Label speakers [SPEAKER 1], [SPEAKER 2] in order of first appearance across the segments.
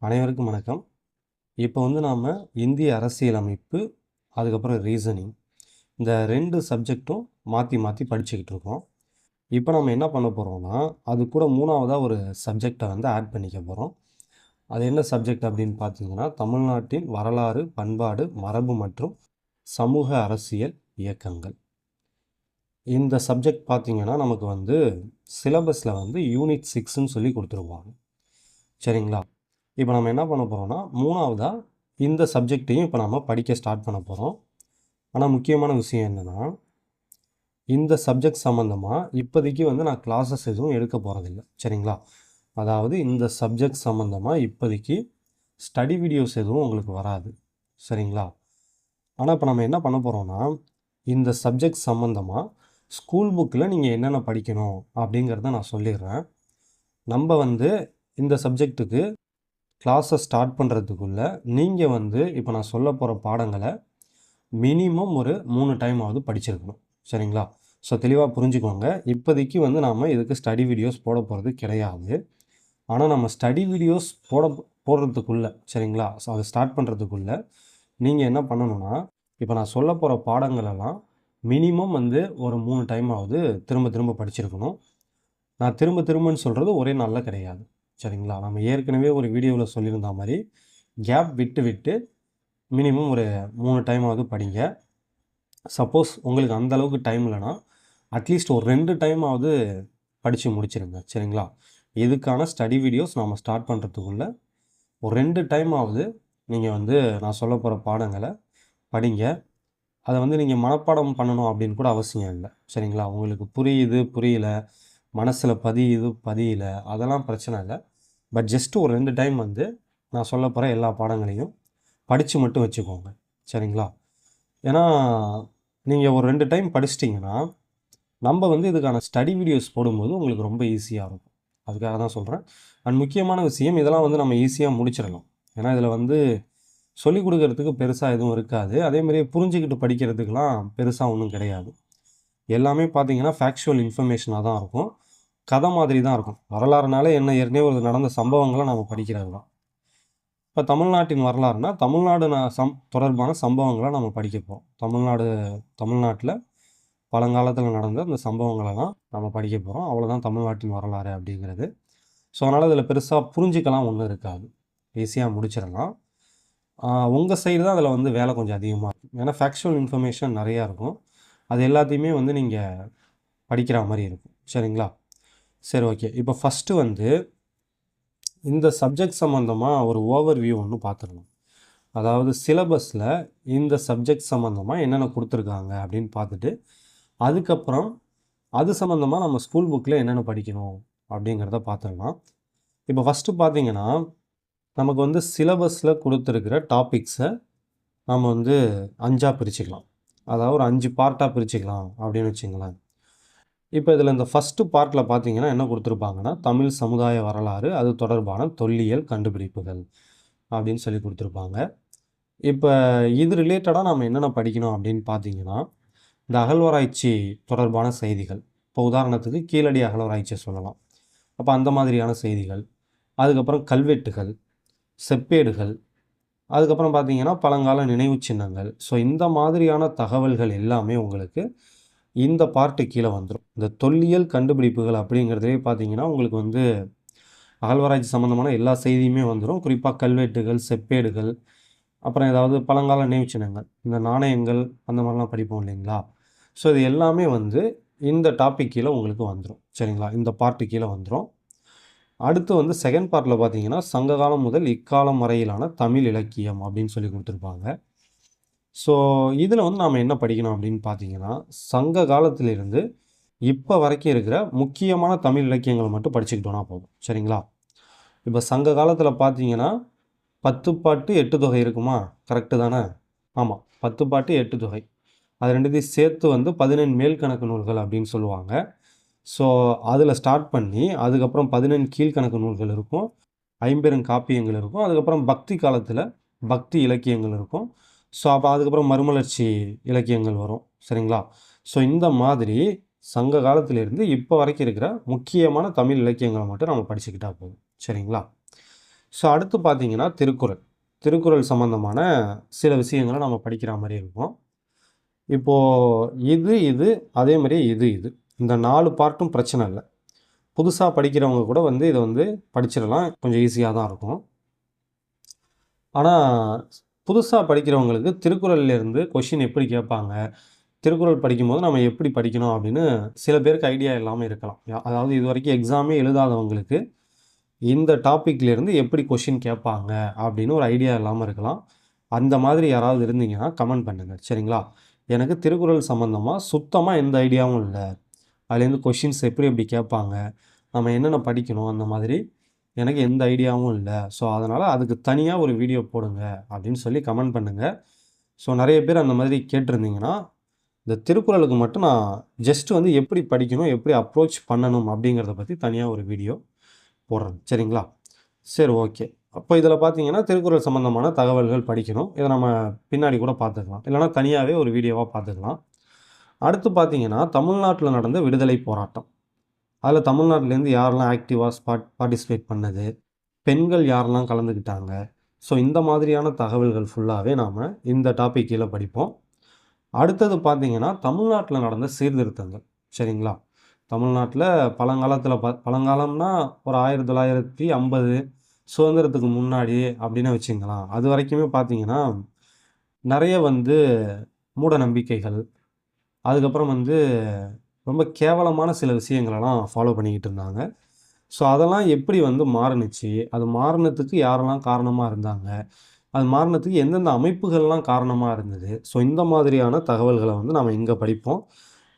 [SPEAKER 1] அனைவருக்கும் வணக்கம். இப்போ நாம இந்திய அரசியலமைப்பு, அதுக்கப்புறம் ரீசனிங் இந்த 2 சப்ஜெக்ட்டும் மாத்தி மாத்தி படிச்சுக்கிட்டு இருக்கோம். இப்போ நம்ம என்ன பண்ண போறோம்னா, அது கூட 3வதா ஒரு சப்ஜெக்ட்ட ஆட் பண்ணிக்க போறோம். அது என்ன சப்ஜெக்ட் அப்படின்னு பார்த்தீங்கன்னா, தமிழ்நாட்டின் வரலாறு, பண்பாடு, மரபு மற்றும் சமூக அரசியல் இயக்கங்கள். இந்த சப்ஜெக்ட் பார்த்தீங்கன்னா, நமக்கு சிலபஸ்ல யூனிட் 6ன்னு சொல்லி குடுத்துருப்பாங்க. சரிங்களா? இப்போ நம்ம என்ன பண்ண போறோம்னா, 3வதா இந்த சப்ஜெக்ட்டையும் இப்போ நம்ம படிக்க ஸ்டார்ட் பண்ண போறோம். ஆனா முக்கியமான விஷயம் என்னன்னா, இந்த சப்ஜெக்ட் சம்மந்தமா இப்போதைக்கு நான் கிளாஸஸ் எதுவும் எடுக்க போறதில்ல. சரிங்களா? அதாவது இந்த சப்ஜெக்ட் சம்மந்தமா இப்போதைக்கு ஸ்டடி வீடியோஸ் எதுவும் உங்களுக்கு வராது. சரிங்களா? ஆனா இப்போ நம்ம என்ன பண்ண போறோம்னா, இந்த சப்ஜெக்ட் சம்மந்தமா ஸ்கூல் புக்ல நீங்க என்னென்ன படிக்கணும் அப்படிங்கிறத நான் சொல்லிடுறேன். நம்ப இந்த சப்ஜெக்ட்டுக்கு கிளாஸை ஸ்டார்ட் பண்ணுறதுக்குள்ள நீங்கள் இப்போ நான் சொல்ல போகிற பாடங்களை மினிமம் ஒரு 3 டைமாவது படிச்சிருக்கணும். சரிங்களா? ஸோ தெளிவாக புரிஞ்சுக்கோங்க. இப்போதைக்கு நாம் இதுக்கு ஸ்டடி வீடியோஸ் போட போகிறது கிடையாது. ஆனால் நம்ம ஸ்டடி வீடியோஸ் போடுறதுக்குள்ள சரிங்களா? ஸோ அதை ஸ்டார்ட் பண்ணுறதுக்குள்ள நீங்கள் என்ன பண்ணணும்னா, இப்போ நான் சொல்ல போகிற பாடங்களெல்லாம் மினிமம் ஒரு 3 டைமாவது திரும்ப திரும்ப படிச்சிருக்கணும். நான் திரும்ப திரும்பன்னு சொல்கிறது ஒரே நாளில் கிடையாது. சரிங்களா? நம்ம ஏற்கனவே ஒரு வீடியோவில் சொல்லியிருந்த மாதிரி கேப் விட்டு விட்டு மினிமம் ஒரு 3 டைமாவது படிங்க. சப்போஸ் உங்களுக்கு அந்த அளவுக்கு டைம் இல்லைனா அட்லீஸ்ட் ஒரு 2 டைமாவது படித்து முடிச்சிருங்க. சரிங்களா? இதுக்கான ஸ்டடி வீடியோஸ் நாம் ஸ்டார்ட் பண்ணுறதுக்குள்ள ஒரு 2 டைமாவது நீங்கள் நான் சொல்ல போகிற பாடங்களை படிங்க. அதை நீங்கள் மனப்பாடம் பண்ணணும் அப்படின்னு கூட அவசியம் இல்லை. சரிங்களா? உங்களுக்கு புரியுது புரியல, மனசில் பதியுது பதியல, அதெல்லாம் பிரச்சனை இல்லை. பட் ஜஸ்ட் ஒரு 2 டைம் நான் சொல்ல போகிற எல்லா பாடங்களையும் படித்து மட்டும் வச்சுக்கோங்க. சரிங்களா? ஏன்னா நீங்கள் ஒரு 2 டைம் படிச்சிட்டிங்கன்னா நம்ம இதுக்கான ஸ்டடி வீடியோஸ் போடும்போது உங்களுக்கு ரொம்ப ஈஸியாக இருக்கும். அதுக்காக தான் சொல்கிறேன். அண்ட் முக்கியமான விஷயம் இதெல்லாம் நம்ம ஈஸியாக முடிச்சிடலாம். ஏன்னா இதில் சொல்லிக் கொடுக்கறதுக்கு பெருசாக எதுவும் இருக்காது. அதேமாதிரி புரிஞ்சுக்கிட்டு படிக்கிறதுக்கெலாம் பெருசாக ஒன்றும் கிடையாது. எல்லாமே பார்த்தீங்கன்னா ஃபேக்சுவல் இன்ஃபர்மேஷனாக தான் இருக்கும். கதை மாதிரி தான் இருக்கும். வரலாறுனாலே என்ன, ஏற்கனவே ஒரு நடந்த சம்பவங்களை நம்ம படிக்கிறது தான். இப்போ தமிழ்நாட்டின் வரலாறுனா தமிழ்நாடு தொடர்பான சம்பவங்களை நம்ம படிக்க போகிறோம். தமிழ்நாட்டில் பழங்காலத்தில் நடந்த அந்த சம்பவங்களெல்லாம் நம்ம படிக்க போகிறோம். அவ்வளோதான் தமிழ்நாட்டின் வரலாறு அப்படிங்கிறது. ஸோ அதனால் இதில் பெருசாக புரிஞ்சிக்கலாம் ஒன்றும் இருக்காது. ஈஸியாக முடிச்சிடலாம். உங்கள் சைடு தான் அதில் வேலை கொஞ்சம் அதிகமாக இருக்கும். ஏன்னா ஃபேக்சுவல் இன்ஃபர்மேஷன் நிறையா இருக்கும். அது எல்லாத்தையுமே நீங்கள் படிக்கிற மாதிரி இருக்கும். சரிங்களா? சரி, ஓகே. இப்போ ஃபஸ்ட்டு இந்த சப்ஜெக்ட் சம்மந்தமாக ஒரு ஓவர்வியூ ஒன்று பார்த்துடலாம். அதாவது சிலபஸில் இந்த சப்ஜெக்ட் சம்மந்தமாக என்னென்ன கொடுத்துருக்காங்க அப்படின்னு பார்த்துட்டு, அதுக்கப்புறம் அது சம்மந்தமாக நம்ம ஸ்கூல் புக்கில் என்னென்ன படிக்கணும் அப்படிங்கிறத பார்த்துடலாம். இப்போ ஃபஸ்ட்டு பார்த்தீங்கன்னா, நமக்கு சிலபஸில் கொடுத்துருக்கிற டாபிக்ஸை நம்ம 5ஆக பிரிச்சுக்கலாம். அதாவது ஒரு 5 பார்ட்டாக பிரிச்சுக்கலாம் அப்படின்னு வச்சுங்களேன். இப்போ இதில் இந்த ஃபஸ்ட்டு பார்ட்டில் பார்த்தீங்கன்னா என்ன கொடுத்துருப்பாங்கன்னா, தமிழ் சமுதாய வரலாறு, அது தொடர்பான தொல்லியல் கண்டுபிடிப்புகள் அப்படின்னு சொல்லி கொடுத்துருப்பாங்க. இப்போ இது ரிலேட்டடாக நம்ம என்னென்ன படிக்கணும் அப்படின்னு பார்த்தீங்கன்னா, இந்த அகழ்வாராய்ச்சி தொடர்பான செய்திகள். இப்போ உதாரணத்துக்கு கீழடி அகழ்வாராய்ச்சியை சொல்லலாம். அப்போ அந்த மாதிரியான செய்திகள், அதுக்கப்புறம் கல்வெட்டுகள், செப்பேடுகள், அதுக்கப்புறம் பார்த்தீங்கன்னா பழங்கால நினைவு சின்னங்கள். ஸோ இந்த மாதிரியான தகவல்கள் எல்லாமே உங்களுக்கு இந்த பார்ட்டு கீழே வந்துடும். இந்த தொல்லியல் கண்டுபிடிப்புகள் அப்படிங்கிறதுலே பார்த்தீங்கன்னா உங்களுக்கு அகழ்வாராய்ச்சி சம்மந்தமான எல்லா செய்தியுமே வந்துடும். குறிப்பாக கல்வெட்டுகள், செப்பேடுகள், அப்புறம் ஏதாவது பழங்கால நினைவு சின்னங்கள், இந்த நாணயங்கள் அந்த மாதிரிலாம் படிப்போம் இல்லைங்களா? ஸோ இது எல்லாமே இந்த டாபிக் கீழே உங்களுக்கு வந்துடும். சரிங்களா? இந்த பார்ட்டு கீழே வந்துடும். அடுத்து செகண்ட் பார்ட்டில் பார்த்தீங்கன்னா, சங்ககாலம் முதல் இக்காலம் வரையிலான தமிழ் இலக்கியம் அப்படின்னு சொல்லி கொடுத்துருப்பாங்க. ஸோ இதில் நாம் என்ன படிக்கணும் அப்படின்னு பார்த்தீங்கன்னா, சங்க காலத்திலிருந்து இப்போ வரைக்கும் இருக்கிற முக்கியமான தமிழ் இலக்கியங்களை மட்டும் படிச்சுக்கிட்டோன்னா போதும். சரிங்களா? இப்போ சங்க காலத்தில் பார்த்தீங்கன்னா 10 பாட்டு 8 தொகை இருக்குமா? கரெக்டு தானே? ஆமாம், 10 பாட்டு 8 தொகை. அது ரெண்டுத்தையும் சேர்த்து 14 மேல்கணக்கு நூல்கள் அப்படின்னு சொல்லுவாங்க. ஸோ அதில் ஸ்டார்ட் பண்ணி அதுக்கப்புறம் 14 கீழ்கணக்கு நூல்கள் இருக்கும், 50 காப்பியங்கள் இருக்கும், அதுக்கப்புறம் பக்தி காலத்தில் பக்தி இலக்கியங்கள் இருக்கும். ஸோ அப்போ அதுக்கப்புறம் மறுமலர்ச்சி இலக்கியங்கள் வரும். சரிங்களா? ஸோ இந்த மாதிரி சங்க காலத்திலிருந்து இப்போ வரைக்கும் இருக்கிற முக்கியமான தமிழ் இலக்கியங்களை மட்டும் நம்ம படிச்சுக்கிட்டா போதும். சரிங்களா? ஸோ அடுத்து பார்த்தீங்கன்னா திருக்குறள். திருக்குறள் சம்மந்தமான சில விஷயங்கள நம்ம படிக்கிற மாரி இருக்கும். இது அதே மாரி இது. இந்த 4 பார்ட்டும் பிரச்சனை இல்ல. புதுசா படிக்கிறவங்க கூட வந்து இத வந்து படிச்சிடலாம். கொஞ்சம் ஈஸியா தான் இருக்கும். ஆனா, புதுசா படிக்கிறவங்களுக்கு திருக்குறள்லேருந்து கொஸ்டின் எப்படி கேட்பாங்க? திருக்குறள் படிக்கும்போது நம்ம எப்படி படிக்கணும்? அப்படின்னு சில பேருக்கு ஐடியா இல்லாம இருக்கலாம். அதாவது இதுவரைக்கும் எக்ஸாமே எழுதாதவங்களுக்கு, இந்த டாபிக்லேருந்து எப்படி கொஸ்டின் கேட்பாங்க? அப்படின்னு ஒரு ஐடியா இல்லாம இருக்கலாம். அந்த மாதிரி யாராவது இருந்தீங்கன்னா, கமெண்ட் பண்ணுங்க. சரிங்களா? எனக்கு திருக்குறள் சம்மந்தமா சுத்தமா எந்த ஐடியாவும் இல்ல. அதுலேருந்து கொஸ்டின்ஸ் எப்படி எப்படி கேட்பாங்க? நம்ம என்னென்ன படிக்கணும்? அந்த மாதிரி எனக்கு எந்த ஐடியாவும் இல்ல. ஸோ, அதனால அதுக்கு தனியா ஒரு வீடியோ போடுங்க அப்படின்னு சொல்லி கமெண்ட் பண்ணுங்க. ஸோ, நெறைய பேர் அந்த மாதிரி கேட்டிருந்தீங்கன்னா, இந்த திருக்குறளுக்கு மட்டும் நான் ஜஸ்ட் வந்து எப்படி படிக்கணும்? எப்படி அப்ரோச் பண்ணணும்? அப்படிங்கிறத பத்தி தனியா ஒரு வீடியோ போடுறேன். சரிங்களா? சரி ஓகே. அப்போ இதில பார்த்தீங்கன்னா, திருக்குறள் சம்மந்தமான தகவல்கள் படிக்கணும். இத நம்ம பின்னாடி கூட பார்த்துக்கலாம். இல்லன்னா தனியாவே ஒரு வீடியோவா பார்த்துக்கலாம். அடுத்து பார்த்தீங்கன்னா, தமிழ்நாட்ல நடந்த விடுதலை போராட்டம். அதில தமிழ்நாட்டிலேருந்து யாரெல்லாம் ஆக்டிவா பார்ட்டிசிபேட் பண்ணது? பெண்கள் யாரெல்லாம் கலந்துக்கிட்டாங்க? ஸோ இந்த மாதிரியான தகவல்கள் ஃபுல்லாவே நாம இந்த டாபிக் கீழ படிப்போம். அடுத்தது பார்த்தீங்கன்னா, தமிழ்நாட்ல நடந்த சீர்திருத்தங்கள். சரிங்களா? தமிழ்நாட்ல பழங்காலத்தில பழங்காலம்னா ஒரு 1950 சுதந்திரத்துக்கு முன்னாடி அப்படின்னு வச்சுக்கலாம். அதுவரைக்குமே பார்த்தீங்கன்னா, நெறைய வந்து மூட நம்பிக்கைகள், அதுக்கப்புறம் வந்து ரொம்ப கேவலமான சில விஷயங்களெல்லாம் ஃபாலோ பண்ணிக்கிட்டு இருந்தாங்க. ஸோ அதெல்லாம் எப்படி வந்து மாறுனுச்சு? அது மாறுனதுக்கு யாரெல்லாம் காரணமா இருந்தாங்க? அது மாறுனதுக்கு எந்தெந்த அமைப்புகள்லாம் காரணமா இருந்தது? ஸோ இந்த மாதிரியான தகவல்கள வந்து நம்ம இங்க படிப்போம்.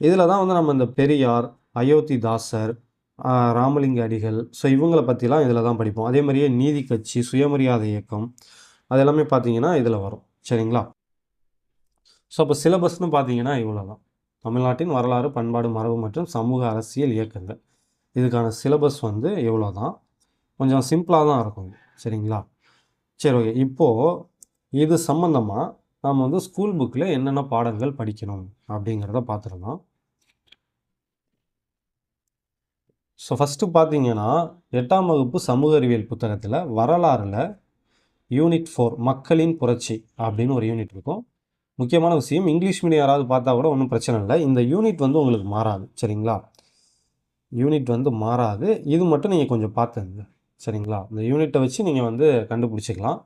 [SPEAKER 1] இதில தான் வந்து நம்ம இந்த பெரியார், அயோத்திதாசர், ராமலிங்க அடிகள், ஸோ இவங்கள பத்திலாம் இதில தான் படிப்போம். அதே மாரியே நீதி கட்சி, சுயமரியாதை இயக்கம், அது எல்லாமே பார்த்தீங்கன்னா, இதில வரும். சரிங்களா? ஸோ அப்ப சிலபஸ்ன்னு பார்த்தீங்கன்னா இவ்வளோதான். தமிழ்நாட்டின் வரலாறு, பண்பாடு, மரபு மற்றும் சமூக அரசியல் இயக்கங்கள். இதுக்கான சிலபஸ் வந்து இவ்வளோ தான். கொஞ்சம் சிம்பிளா தான் இருக்கும். சரிங்களா? சரி ஓகே. இப்போ இது சம்மந்தமா நாம வந்து ஸ்கூல் புக்ல என்னென்ன பாடங்கள் படிக்கணும் அப்படிங்கிறத பார்த்துடலாம். ஸோ ஃபர்ஸ்ட்டு பார்த்தீங்கன்னா, 8ஆம் வகுப்பு சமூக அறிவியல் புத்தகத்தில வரலாறுல யூனிட் 4 மக்களின் புரட்சி அப்படின்னு ஒரு யூனிட் இருக்கும். முக்கியமான விஷயம் இங்கிலீஷ் மீடியம் யாராவது பார்த்தா கூட ஒண்ணும் பிரச்சனை இல்ல. இந்த யூனிட் வந்து உங்களுக்கு மாறாது. சரிங்களா? யூனிட் வந்து மாறாது. இது மட்டும் நீங்க கொஞ்சம் பார்த்துக்கங்க. சரிங்களா? இந்த யூனிட்ட வச்சு நீங்க வந்து கண்டுபிடிச்சுக்கலாம்.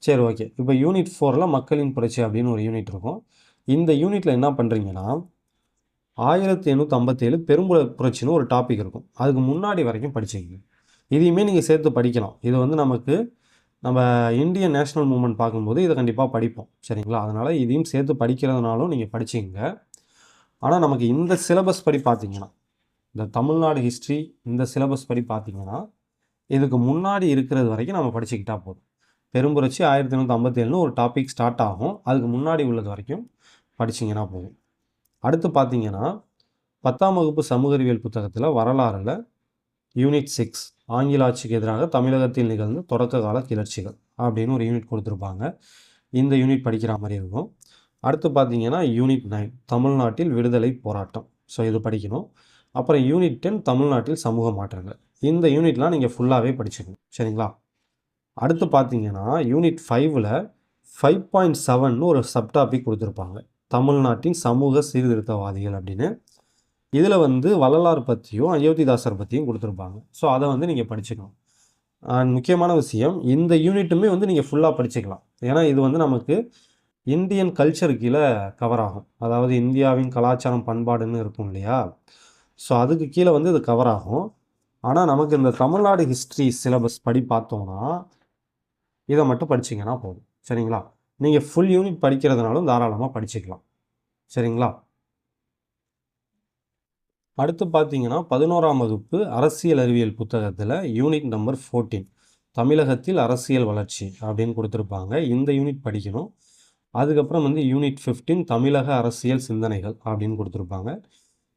[SPEAKER 1] சரி ஓகே. இப்போ யூனிட் 4ல மக்களின் புரட்சி அப்படின்னு ஒரு யூனிட் இருக்கும். இந்த யூனிட்ல என்ன பண்றீங்கன்னா, 1857 புரட்சின்னு ஒரு டாபிக் இருக்கும். அதுக்கு முன்னாடி வரைக்கும் படிச்சுக்கங்க. இதையுமே நீங்க சேர்த்து படிக்கலாம். இது வந்து நமக்கு நம்ம இந்தியன் நேஷனல் மூவ்மெண்ட் பார்க்கும்போது இத கண்டிப்பா படிப்போம். சரிங்களா? அதனால இதையும் சேர்த்து படிக்கிறதுனாலும் நீங்க படிச்சுக்கங்க. ஆனா நமக்கு இந்த சிலபஸ் படி பார்த்தீங்கன்னா, இந்த தமிழ்நாடு ஹிஸ்ட்ரி இந்த சிலபஸ் படி பார்த்தீங்கன்னா, இதுக்கு முன்னாடி இருக்கிறது வரைக்கும் நம்ம படிச்சுக்கிட்டா போதும். பெரும்புரட்சி 1857ன்னு ஒரு டாபிக் ஸ்டார்ட் ஆகும். அதுக்கு முன்னாடி உள்ளது வரைக்கும் படிச்சீங்கன்னா போதும். அடுத்து பார்த்தீங்கன்னா, 10ஆம் வகுப்பு சமூக அறிவியல் புத்தகத்தில வரலாறுல யூனிட் 6 ஆங்கில ஆட்சிக்கு எதிராக தமிழகத்தில் நிகழ்ந்த தொடக்க கால கிளர்ச்சிகள் அப்படின்னு ஒரு யூனிட் குடுத்திருப்பாங்க. இந்த யூனிட் படிக்கிற மாரி இருக்கும். அடுத்து பார்த்தீங்கன்னா, யூனிட் 9 தமிழ்நாட்டில் விடுதலை போராட்டம். ஸோ இது படிக்கணும். அப்புறம் யூனிட் 10 தமிழ்நாட்டில் சமூக மாற்றங்கள். இந்த யூனிட்லாம் நீங்க ஃபுல்லாவே படிச்சுக்கணும். சரிங்களா? அடுத்து பார்த்தீங்கன்னா, யூனிட் 5ல 5.7ன்னு ஒரு சப் டாபிக் குடுத்திருப்பாங்க. தமிழ்நாட்டின் சமூக சீர்திருத்தவாதிகள் அப்படின்னு. இதில வந்து வள்ளலார் பத்தியும், அயோத்திதாசர் பத்தியும் குடுத்திருப்பாங்க. ஸோ அத வந்து நீங்க படிச்சுக்கணும். முக்கியமான விஷயம், இந்த யூனிட்டுமே வந்து நீங்க ஃபுல்லா படிச்சுக்கலாம். ஏன்னா இது வந்து நமக்கு இந்தியன் கல்ச்சர் கீழ கவர் ஆகும். அதாவது இந்தியாவின் கலாச்சாரம், பண்பாடுன்னு இருக்கும் இல்லையா? ஸோ அதுக்கு கீழ வந்து இது கவர் ஆகும். ஆனா நமக்கு இந்த தமிழ்நாடு ஹிஸ்ட்ரி சிலபஸ் படி பார்த்தோம்னா, இத மட்டும் படிச்சீங்கன்னா போதும். சரிங்களா? நீங்க ஃபுல் யூனிட் படிக்கிறதுனாலும் தாராளமா படிச்சுக்கலாம். சரிங்களா? அடுத்து பார்த்தீங்கன்னா, 11ஆம் வகுப்பு அரசியல் அறிவியல் புத்தகத்தில யூனிட் நம்பர் 14 தமிழகத்தில் அரசியல் வளர்ச்சி அப்படின்னு குடுத்திருப்பாங்க. இந்த யூனிட் படிக்கணும். அதுக்கப்புறம் வந்து யூனிட் 15 தமிழக அரசியல் சிந்தனைகள் அப்படின்னு குடுத்திருப்பாங்க.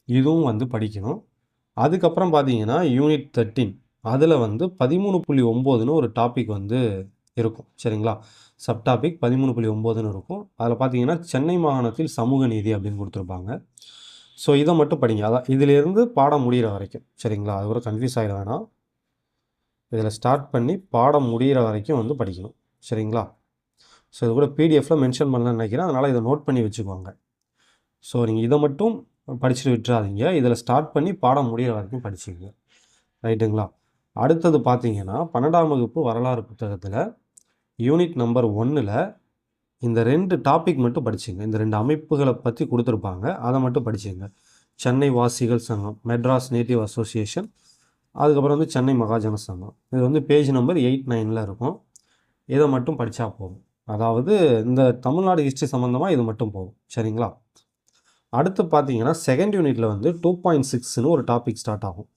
[SPEAKER 1] இதுவும் வந்து படிக்கணும். அதுக்கப்புறம் பார்த்தீங்கன்னா, யூனிட் 13 அதில வந்து 13.9ன்னு ஒரு டாபிக் வந்து இருக்கும். சரிங்களா? சப் டாபிக் 13.9ன்னு இருக்கும். அதில பார்த்தீங்கன்னா, சென்னை மாகாணத்தில் சமூக நீதி அப்படின்னு குடுத்திருப்பாங்க. ஸோ இத மட்டும் படிங்க. அதான் இதிலிருந்து பாடம் முடியிற வரைக்கும். சரிங்களா? அதுக்கப்புறம் கன்ஃப்யூஸ் ஆயிட வேணாம். இதில் ஸ்டார்ட் பண்ணி பாடம் முடிகிற வரைக்கும் வந்து படிக்கணும். சரிங்களா? ஸோ இது கூட பிடிஎஃப்பில் மென்ஷன் பண்ணலன்னு நினைக்கிறேன். அதனால் இதை நோட் பண்ணி வச்சுக்கோங்க. ஸோ நீங்கள் இதை மட்டும் படிச்சுட்டு விட்டுறாதீங்க. இதில் ஸ்டார்ட் பண்ணி பாடம் முடிகிற வரைக்கும் படிச்சுக்கங்க. ரைட்டுங்களா? அடுத்தது பார்த்தீங்கன்னா 12ஆம் வகுப்பு வரலாறு புத்தகத்தில் யூனிட் நம்பர் 1ல் இந்த 2 டாபிக் மட்டும் படிச்சுங்க. இந்த 2 அமைப்புகளை பற்றி கொடுத்துருப்பாங்க. அதை மட்டும் படிச்சுங்க. சென்னை வாசிகள் சங்கம், மெட்ராஸ் நேட்டிவ் அசோசியேஷன், அதுக்கப்புறம் வந்து சென்னை மகாஜன சங்கம். இது வந்து பேஜ் நம்பர் 8, 9ல் இருக்கும். இதை மட்டும் படித்தா போதும். அதாவது இந்த தமிழ்நாடு ஹிஸ்ட்ரி சம்மந்தமாக இது மட்டும் போதும். சரிங்களா? அடுத்து பார்த்தீங்கன்னா செகண்ட் யூனிட்டில் வந்து 2.6ன்னு ஒரு டாபிக் ஸ்டார்ட் ஆகும்.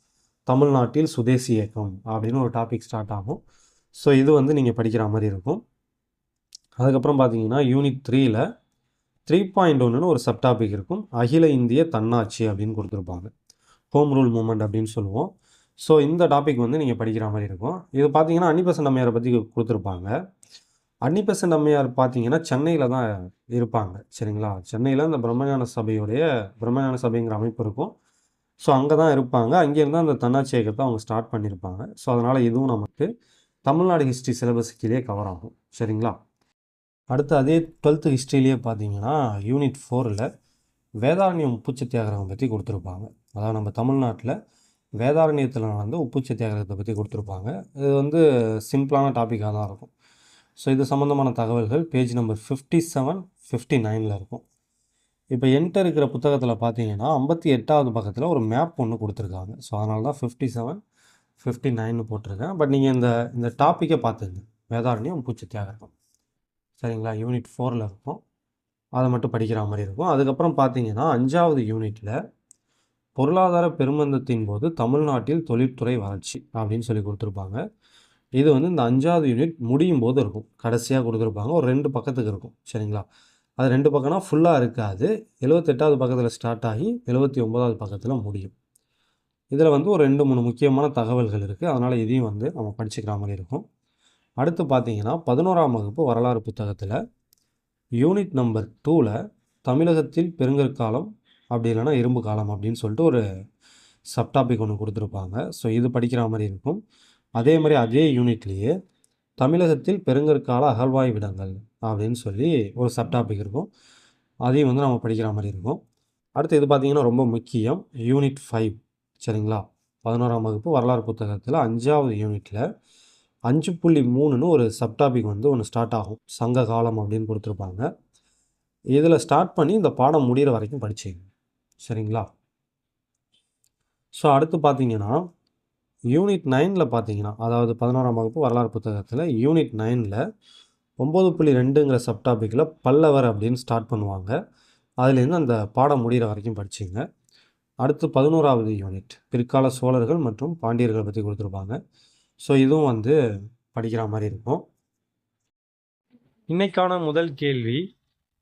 [SPEAKER 1] தமிழ்நாட்டில் சுதேசி இயக்கம் அப்படின்னு ஒரு டாபிக் ஸ்டார்ட் ஆகும். ஸோ இது வந்து நீங்கள் படிக்கிற மாதிரி இருக்கும். அதுக்கப்புறம் பார்த்தீங்கன்னா யூனிட் 3ல் 3.1ன்னு ஒரு சப் டாபிக் இருக்கும். அகில இந்திய தன்னாட்சி அப்படின்னு கொடுத்துருப்பாங்க. ஹோம் ரூல் மூமெண்ட் அப்படின்னு சொல்லுவோம். ஸோ இந்த டாபிக் வந்து நீங்கள் படிக்கிற மாதிரி இருக்கும். இது பார்த்தீங்கன்னா அன்னிபெசன்ட் அம்மையாரை பற்றி கொடுத்துருப்பாங்க. அன்னிபெசன்ட் அம்மையார் பார்த்தீங்கன்னா சென்னையில் தான் இருப்பாங்க. சரிங்களா? சென்னையில் இந்த பிரம்மஞான சபைங்கிற அமைப்பு இருக்கும். ஸோ அங்கே தான் இருப்பாங்க. அங்கேருந்து அந்த தன்னாட்சி இயக்கத்தை அவங்க ஸ்டார்ட் பண்ணியிருப்பாங்க. ஸோ அதனால் இதுவும் நமக்கு தமிழ்நாடு ஹிஸ்ட்ரி சிலபஸ் கீழே கவர் ஆகும். சரிங்களா? அடுத்து அதே 12th ஹிஸ்ட்ரியிலேயே பார்த்தீங்கன்னா யூனிட் 4ல் வேதாரண்யம் உப்பு சத்தியாகிரகம் பற்றி கொடுத்துருப்பாங்க. அதாவது நம்ம தமிழ்நாட்டில் வேதாரண்யத்தில் நடந்த உப்பு சத்தியாகிரகத்தை பற்றி கொடுத்துருப்பாங்க. இது வந்து சிம்பிளான டாப்பிக்காக தான் இருக்கும். ஸோ இது சம்மந்தமான தகவல்கள் பேஜ் நம்பர் 57, 59ல் இருக்கும். இப்போ என்கிட்ட இருக்கிற புத்தகத்தில் பார்த்தீங்கன்னா 58வது பக்கத்தில் ஒரு மேப் ஒன்று கொடுத்துருக்காங்க. ஸோ அதனால தான் 57, 59ன்னு போட்டிருக்கேன். பட் நீங்கள் இந்த டாப்பிக்கை பார்த்துங்க. வேதாரண்யம் உப்பு சத்தியாகிரகம். சரிங்களா? யூனிட் 4ல் இருக்கும். அதை மட்டும் படிக்கிற மாதிரி இருக்கும். அதுக்கப்புறம் பார்த்தீங்கன்னா 5வது யூனிட்டில் பொருளாதார பெருமந்தத்தின் போது தமிழ்நாட்டில் தொழில்துறை வளர்ச்சி அப்படின்னு சொல்லி கொடுத்துருப்பாங்க. இது வந்து இந்த 5வது யூனிட் முடியும் போது இருக்கும். கடைசியாக கொடுத்துருப்பாங்க. ஒரு 2 பக்கத்துக்கு இருக்கும். சரிங்களா? அது 2 பக்கம்னா ஃபுல்லாக இருக்காது. 78வது பக்கத்தில் ஸ்டார்ட் ஆகி 79வது பக்கத்தில் முடியும். இதில் வந்து ஒரு 2, 3 முக்கியமான தகவல்கள் இருக்குது. அதனால் இதையும் வந்து நம்ம படிச்சுக்கிற மாதிரி இருக்கும். அடுத்து பார்த்தீங்கன்னா 11ஆம் வகுப்பு வரலாறு புத்தகத்தில் யூனிட் நம்பர் 2ல் தமிழகத்தில் பெருங்கற்காலம் அப்படி இல்லைனா இரும்பு காலம் அப்படின்னு சொல்லிட்டு ஒரு சப்டாபிக் ஒன்று கொடுத்துருப்பாங்க. ஸோ இது படிக்கிற மாதிரி இருக்கும். அதே மாதிரி அதே யூனிட்லேயே தமிழகத்தில் பெருங்கற்கால அகழ்வாய்விடங்கள் அப்படின்னு சொல்லி ஒரு சப்டாபிக் இருக்கும். அதையும் வந்து நம்ம படிக்கிற மாதிரி இருக்கும். அடுத்து இது பார்த்திங்கன்னா ரொம்ப முக்கியம். யூனிட் 5. சரிங்களா? 11ஆம் வகுப்பு வரலாறு புத்தகத்தில் 5வது யூனிட்டில் 5.3ன்னு ஒரு சப்டாபிக் வந்து ஒன்று ஸ்டார்ட் ஆகும். சங்க காலம் அப்படின்னு கொடுத்துருப்பாங்க. இதில் ஸ்டார்ட் பண்ணி இந்த பாடம் முடிகிற வரைக்கும் படிச்சிங்க. சரிங்களா? ஸோ அடுத்து பார்த்தீங்கன்னா யூனிட் 9ல் பார்த்தீங்கன்னா, அதாவது 11ஆம் வகுப்பு வரலாறு புத்தகத்தில் யூனிட் 9ல் 9.2ங்கிற சப்டாபிக்கில் பல்லவர் அப்படின்னு ஸ்டார்ட் பண்ணுவாங்க. அதுலேருந்து அந்த பாடம் முடிகிற வரைக்கும் படிச்சிங்க. அடுத்து 11வது யூனிட் பிற்கால சோழர்கள் மற்றும் பாண்டியர்களை பற்றி கொடுத்துருப்பாங்க. ஸோ இதுவும் வந்து படிக்கிற மாதிரி இருக்கும். இன்னைக்கான முதல் கேள்வி,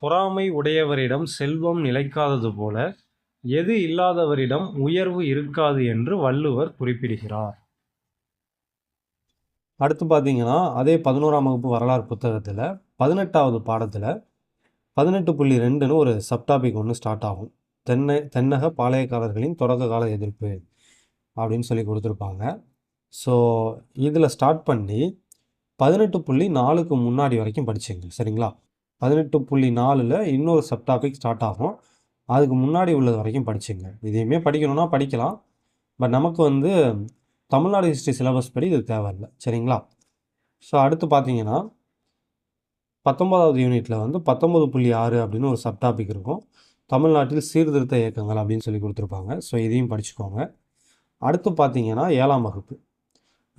[SPEAKER 1] பொறாமை உடையவரிடம் செல்வம் நிலைக்காதது போல எது இல்லாதவரிடம் உயர்வு இருக்காது என்று வள்ளுவர் குறிப்பிடுகிறார். அடுத்து பார்த்தீங்கன்னா அதே 11ஆம் வகுப்பு வரலாறு புத்தகத்தில் 18வது பாடத்தில் 18.2ன்னு ஒரு சப்டாபிக் ஒன்று ஸ்டார்ட் ஆகும். தென்னக பாளையக்காரர்களின் தொடக்க கால எதிர்ப்பு அப்படின்னு சொல்லி கொடுத்துருப்பாங்க. ஸோ இதில் ஸ்டார்ட் பண்ணி 18.4க்கு முன்னாடி வரைக்கும் படிச்சுங்க. சரிங்களா? 18.4ல் இன்னொரு சப்டாபிக் ஸ்டார்ட் ஆகும். அதுக்கு முன்னாடி உள்ளது வரைக்கும் படிச்சுங்க. இதையுமே படிக்கணும்னா படிக்கலாம். பட் நமக்கு வந்து தமிழ்நாடு ஹிஸ்ட்ரி சிலபஸ் படி இது தேவையில்லை. சரிங்களா? ஸோ அடுத்து பார்த்தீங்கன்னா 19வது யூனிட்டில் வந்து 19.6 அப்படின்னு ஒரு சப்டாபிக் இருக்கும். தமிழ்நாட்டில் சீர்திருத்த இயக்கங்கள் அப்படின்னு சொல்லி கொடுத்துருப்பாங்க. ஸோ இதையும் படிச்சுக்கோங்க. அடுத்து பார்த்தீங்கன்னா 7ஆம் வகுப்பு.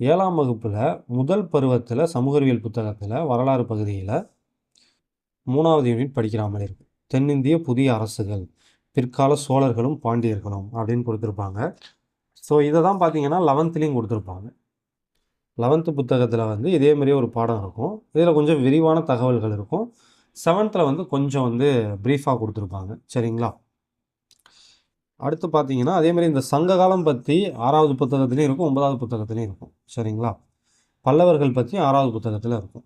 [SPEAKER 1] 7ஆம் வகுப்பில் முதல் பருவத்தில் சமூக அறிவியல் புத்தகத்தில் வரலாறு பகுதியில் 3வது யூனிட் படிக்கிற மாதிரி இருக்கும். தென்னிந்திய புதிய அரசுகள், பிற்கால சோழர்களும் பாண்டியர்களும் அப்படின்னு கொடுத்துருப்பாங்க. ஸோ இதை தான் பார்த்தீங்கன்னா 11லேயும் கொடுத்துருப்பாங்க. 11th புத்தகத்தில் வந்து இதே மாதிரியே ஒரு பாடம் இருக்கும். இதில் கொஞ்சம் விரிவான தகவல்கள் இருக்கும். 7th வந்து கொஞ்சம் வந்து ப்ரீஃபாக கொடுத்துருப்பாங்க. சரிங்களா? அடுத்து பார்த்தீங்கன்னா அதேமாதிரி இந்த சங்க காலம் பற்றி 6வது புத்தகத்துலேயும் இருக்கும், 9வது புத்தகத்துலேயும் இருக்கும். சரிங்களா? பல்லவர்கள் பற்றி 6வது புத்தகத்தில் இருக்கும்.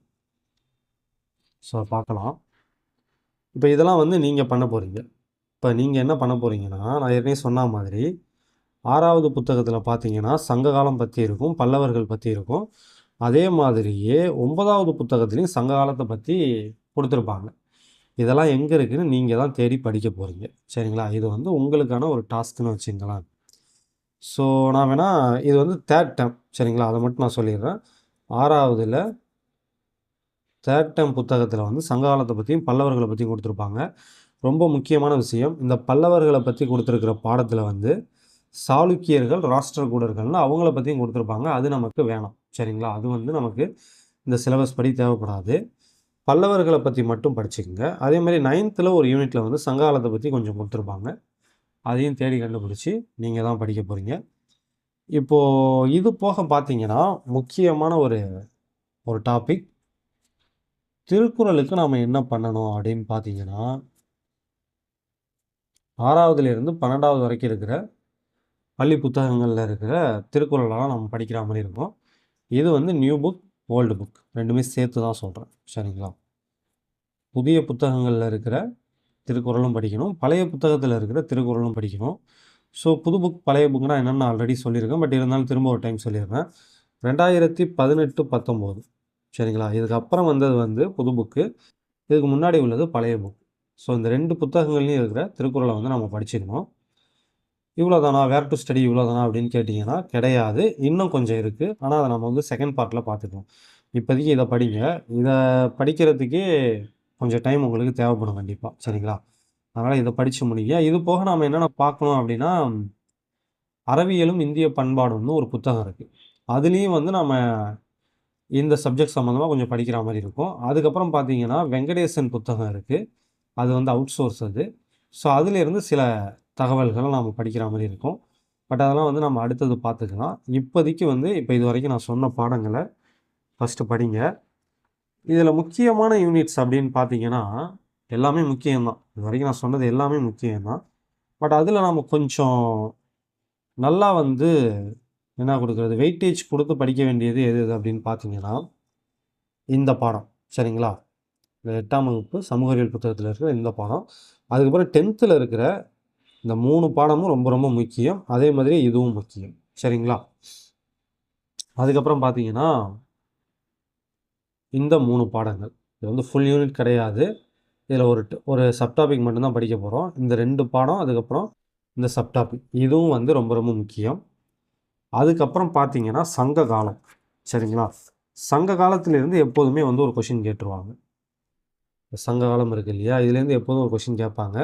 [SPEAKER 1] ஸோ பார்க்கலாம். இப்போ இதெல்லாம் வந்து நீங்கள் பண்ண போகிறீங்க. இப்போ நீங்கள் என்ன பண்ண போகிறீங்கன்னா, நான் ஏற்கனவே சொன்ன மாதிரி 6வது புத்தகத்தில் பார்த்தீங்கன்னா சங்ககாலம் பற்றி இருக்கும், பல்லவர்கள் பற்றி இருக்கும். அதே மாதிரியே 9வது புத்தகத்துலேயும் சங்க காலத்தை பற்றி கொடுத்துருப்பாங்க. இதெல்லாம் எங்கே இருக்குதுன்னு நீங்கள் தான் தேடி படிக்க போகிறீங்க. சரிங்களா? இது வந்து உங்களுக்கான ஒரு டாஸ்க்குன்னு வச்சுங்களேன். ஸோ நான் வேணால் இது வந்து தேர்ட் டேர்ம், சரிங்களா? அதை மட்டும் நான் சொல்லிடுறேன். 6வதுல தேர்ட் டேர்ம் புத்தகத்தில் வந்து சங்ககாலத்தை பற்றியும் பல்லவர்களை பற்றியும் கொடுத்துருப்பாங்க. ரொம்ப முக்கியமான விஷயம், இந்த பல்லவர்களை பற்றி கொடுத்துருக்கிற பாடத்தில் வந்து சாளுக்கியர்கள், ராஷ்டிரகூடர்கள்னு அவங்கள பற்றியும் கொடுத்துருப்பாங்க. அது நமக்கு வேணாம், சரிங்களா? அது வந்து நமக்கு இந்த சிலபஸ் படி தேவைப்படாது. பல்லவர்களை பற்றி மட்டும் படிச்சுக்கோங்க. அதேமாதிரி 9th ஒரு யூனிட்டில் வந்து சங்ககாலத்தை பற்றி கொஞ்சம் கொடுத்துருப்பாங்க. அதையும் தேடி கண்டுபிடிச்சி நீங்கள் தான் படிக்க போகிறீங்க. இப்போது இது போக பார்த்தீங்கன்னா முக்கியமான ஒரு டாபிக், திருக்குறளுக்கு நாம் என்ன பண்ணணும் அப்படின்னு பார்த்தீங்கன்னா 6வதுலேருந்து 12வது வரைக்கும் இருக்கிற பள்ளி புத்தகங்களில் இருக்கிற திருக்குறளெல்லாம் நம்ம படிக்கிற மாதிரி இருக்கும். இது வந்து நியூ புக், ஓல்டு புக் ரெண்டுமே சேர்த்து தான் சொல்கிறேன், சரிங்களா? புதிய புத்தகங்களில் இருக்கிற திருக்குறளும் படிக்கணும், பழைய புத்தகத்தில் இருக்கிற திருக்குறளும் படிக்கணும். ஸோ புது புக் பழைய புக்னால் என்னென்னு ஆல்ரெடி சொல்லியிருக்கேன், பட் இருந்தாலும் திரும்ப ஒரு டைம் சொல்லிடுறேன். 2018-19, சரிங்களா? இதுக்கப்புறம் வந்தது வந்து புது புக்கு, இதுக்கு முன்னாடி உள்ளது பழைய புக். ஸோ இந்த 2 புத்தகங்கள்லையும் இருக்கிற திருக்குறளை வந்து நம்ம படிச்சுக்கணும். இவ்வளோதானா, வேர் டு ஸ்டடி இவ்வளோதானா அப்படின்னு கேட்டிங்கன்னா கிடையாது, இன்னும் கொஞ்சம் இருக்குது. ஆனால் அதை நம்ம வந்து செகண்ட் பார்ட்டில் பார்த்துக்கலாம். இப்போதைக்கு இதை படிங்க. இதை படிக்கிறதுக்கே கொஞ்சம் டைம் உங்களுக்கு தேவைப்படும் கண்டிப்பாக, சரிங்களா? அதனால் இதை படித்து முடிங்க. இது போக நாம் என்னென்ன பார்க்கணும் அப்படின்னா, அறிவியலும் இந்திய பண்பாடுன்னு ஒரு புத்தகம் இருக்குது. அதுலேயும் வந்து நம்ம இந்த சப்ஜெக்ட் சம்மந்தமாக கொஞ்சம் படிக்கிற மாதிரி இருக்கும். அதுக்கப்புறம் பார்த்தீங்கன்னா வெங்கடேசன் புத்தகம் இருக்குது, அது வந்து அவுட் சோர்ஸ் அது. ஸோ அதிலேருந்து சில தகவல்களை நாம் படிக்கிற மாதிரி இருக்கும். பட் அதெல்லாம் வந்து நம்ம அடுத்தது பார்த்துக்கலாம். இப்போதைக்கு வந்து இப்போ இது வரைக்கும் நான் சொன்ன பாடங்களை ஃபஸ்ட்டு படிங்க. இதில் முக்கியமான யூனிட்ஸ் அப்படின்னு பார்த்தீங்கன்னா எல்லாமே முக்கியம்தான். இது வரைக்கும் நான் சொன்னது எல்லாமே முக்கியம்தான். பட் அதில் நம்ம கொஞ்சம் நல்லா வந்து என்ன கொடுக்குறது, வெயிட்டேஜ் கொடுத்து படிக்க வேண்டியது எது எது அப்படின்னு பார்த்தீங்கன்னா இந்த பாடம், சரிங்களா? இந்த 8ஆம் வகுப்பு சமூக அறிவியல் புத்தகத்தில் இருக்கிற இந்த பாடம். அதுக்கப்புறம் 10th இருக்கிற இந்த 3 பாடமும் ரொம்ப ரொம்ப முக்கியம். அதே மாதிரி இதுவும் முக்கியம், சரிங்களா? அதுக்கப்புறம் பார்த்தீங்கன்னா இந்த 3 பாடங்கள், இது வந்து ஃபுல் யூனிட் கிடையாது. இதில் ஒரு சப்டாபிக் மட்டும்தான் படிக்க போகிறோம். இந்த 2 பாடம், அதுக்கப்புறம் இந்த சப்டாபிக், இதுவும் வந்து ரொம்ப ரொம்ப முக்கியம். அதுக்கப்புறம் பார்த்தீங்கன்னா சங்க காலம், சரிங்களா? சங்க காலத்திலேருந்து எப்போதுமே வந்து ஒரு கொஷின் கேட்டுருவாங்க. சங்க காலம் இருக்குது இல்லையா, இதுலேருந்து எப்போதும் ஒரு கொஷின் கேட்பாங்க.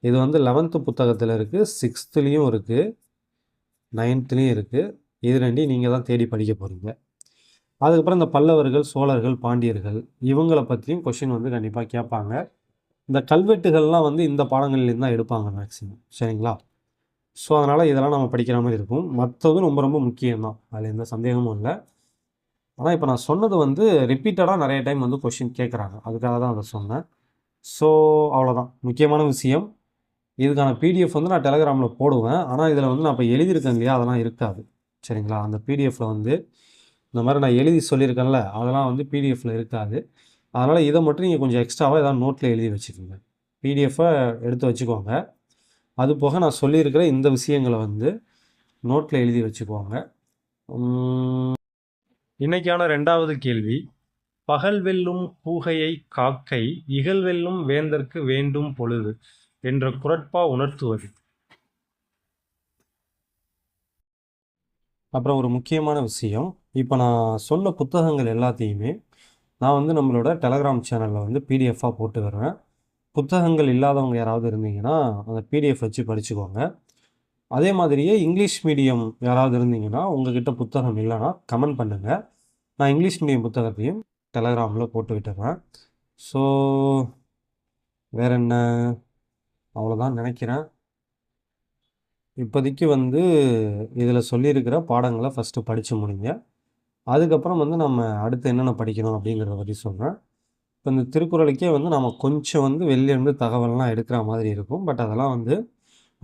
[SPEAKER 1] இது வந்து 11th புத்தகத்தில் இருக்குது, 6thலேயும் இருக்குது, 9thலேயும் இருக்குது. இது ரெண்டையும் நீங்கள் தான் தேடி படிக்க போகிறீங்க. அதுக்கப்புறம் இந்த பல்லவர்கள், சோழர்கள், பாண்டியர்கள் இவங்களை பற்றியும் கொஷின் வந்து கண்டிப்பாக கேட்பாங்க. இந்த கல்வெட்டுகள்லாம் வந்து இந்த பாடங்கள்லேருந்து தான் எடுப்பாங்க மேக்ஸிமம், சரிங்களா? ஸோ அதனால் இதெல்லாம் நம்ம படிக்கிற மாதிரி இருக்கும். மற்றதும் ரொம்ப ரொம்ப முக்கியம்தான், அதில் எந்த சந்தேகமும் இல்லை. ஆனால் இப்போ நான் சொன்னது வந்து ரிப்பீட்டடாக நிறைய டைம் வந்து கொஷின் கேட்குறாங்க, அதுக்காக தான் அதை சொன்னேன். ஸோ அவ்வளோதான் முக்கியமான விஷயம். இதுக்கான பிடிஎஃப் வந்து நான் டெலகிராமில் போடுவேன். ஆனால் இதில் வந்து நான் இப்போ எழுதியிருக்கேன் இல்லையா, அதெல்லாம் இருக்காது, சரிங்களா? அந்த பிடிஎஃப்பில் வந்து இந்த மாதிரி நான் எழுதி சொல்லியிருக்கேன்ல, அதெல்லாம் வந்து பிடிஎஃப்பில் இருக்காது. அதனால் இதை மட்டும் நீங்கள் கொஞ்சம் எக்ஸ்ட்ராவாக ஏதாவது நோட்டில் எழுதி வச்சுக்கோங்க, பிடிஎஃப்பை எடுத்து வச்சுக்கோங்க. அது போக நான் சொல்லியிருக்கிற இந்த விஷயங்களை வந்து நோட்டில் எழுதி வச்சுக்கோங்க. இன்னைக்கான 2வது கேள்வி, பகல் வெல்லும் கூகையை காக்கை இகல் வெல்லும் வேந்தற்கு வேண்டும் பொழுது என்ற குறட்பா உணர்த்துவது. அப்புறம் ஒரு முக்கியமான விஷயம், இப்போ நான் சொன்ன புத்தகங்கள் எல்லாத்தையுமே நான் வந்து நம்மளோட டெலகிராம் சேனலில் வந்து பிடிஎஃபாக போட்டு வருவேன். புத்தகங்கள் இல்லாதவங்க யாராவது இருந்தீங்கன்னா அந்த பிடிஎஃப் வச்சு படிச்சுக்கோங்க. அதே மாதிரியே இங்கிலீஷ் மீடியம் யாராவது இருந்தீங்கன்னா உங்ககிட்ட புத்தகம் இல்லைன்னா கமெண்ட் பண்ணுங்கள், நான் இங்கிலீஷ் மீடியம் புத்தகத்தையும் டெலகிராமில் போட்டு விட்டுறேன். ஸோ வேற என்ன, அவ்வளோதான் நினைக்கிறேன். இப்போதைக்கு வந்து இதில் சொல்லியிருக்கிற பாடங்களை ஃபஸ்ட்டு படித்து முடிங்க. அதுக்கப்புறம் வந்து நம்ம அடுத்து என்னென்ன படிக்கணும் அப்படிங்கிறத பற்றி சொல்கிறேன். இப்போ இந்த திருக்குறளுக்கே வந்து நம்ம கொஞ்சம் வந்து வெளிலேருந்து தகவல்லாம் எடுக்கிற மாதிரி இருக்கும். பட் அதெல்லாம் வந்து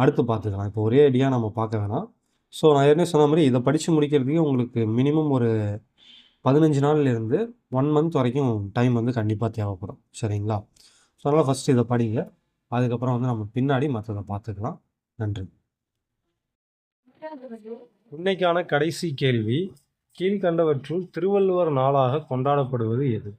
[SPEAKER 1] அடுத்து பார்த்துக்கலாம், இப்போ ஒரே அடியாக நம்ம பார்க்க வேணாம். ஸோ நான் ஏற்கனவே சொன்ன மாதிரி இதை படித்து முடிக்கிறதுக்கே உங்களுக்கு மினிமம் ஒரு 15 நாள்லேருந்து 1 மந்த் வரைக்கும் டைம் வந்து கண்டிப்பாக தேவைப்படும், சரிங்களா? ஸோ அதனால் ஃபஸ்ட்டு இதை படிங்க, அதுக்கப்புறம் வந்து நம்ம பின்னாடி மற்றதை பார்த்துக்கலாம். நன்றி. இன்னைக்கான கடைசி கேள்வி, கீழ்கண்டவற்றுள் திருவள்ளுவர் நாளாக கொண்டாடப்படுவது எது?